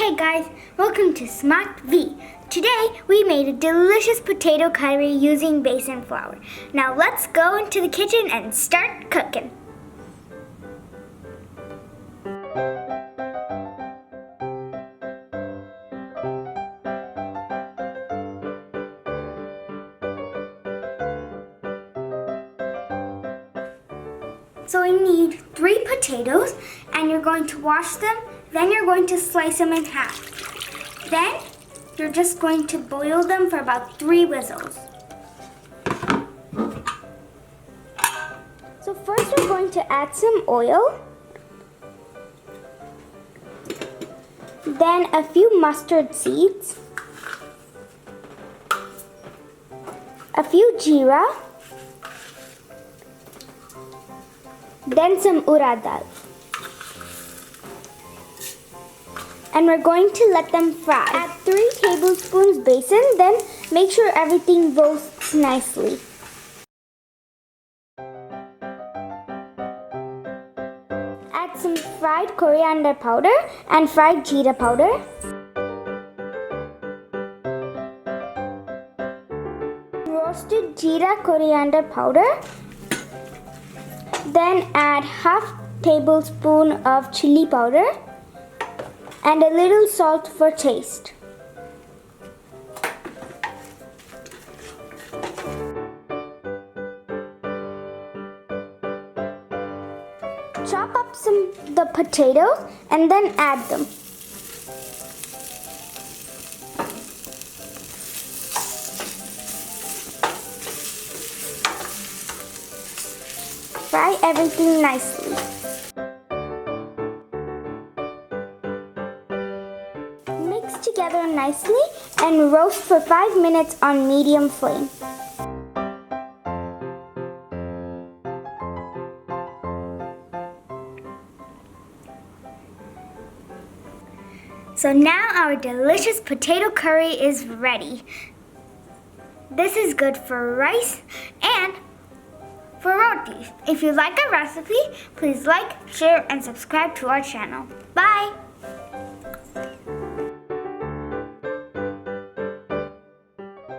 Hey guys, welcome to Smart V. Today we made a delicious potato curry using basin flour. Now let's go into the kitchen and start cooking. So we need 3 potatoes, and you're going to wash them, then you're going to slice them in half. Then you're just going to boil them for about 3 whistles. So first we're going to add some oil, then a few mustard seeds, a few jeera, then some urad dal. And we're going to let them fry. Add 3 tablespoons basin, then make sure everything roasts nicely. Add some fried coriander powder and fried jeera powder. Roasted jeera coriander powder. Then add half tablespoon of chili powder and a little salt for taste. Chop up the potatoes and then add them. Fry everything nicely. Mix together nicely and roast for 5 minutes on medium flame. So now our delicious potato curry is ready. This is good for rice and for rotis. If you like our recipe, please like, share, and subscribe to our channel. Bye!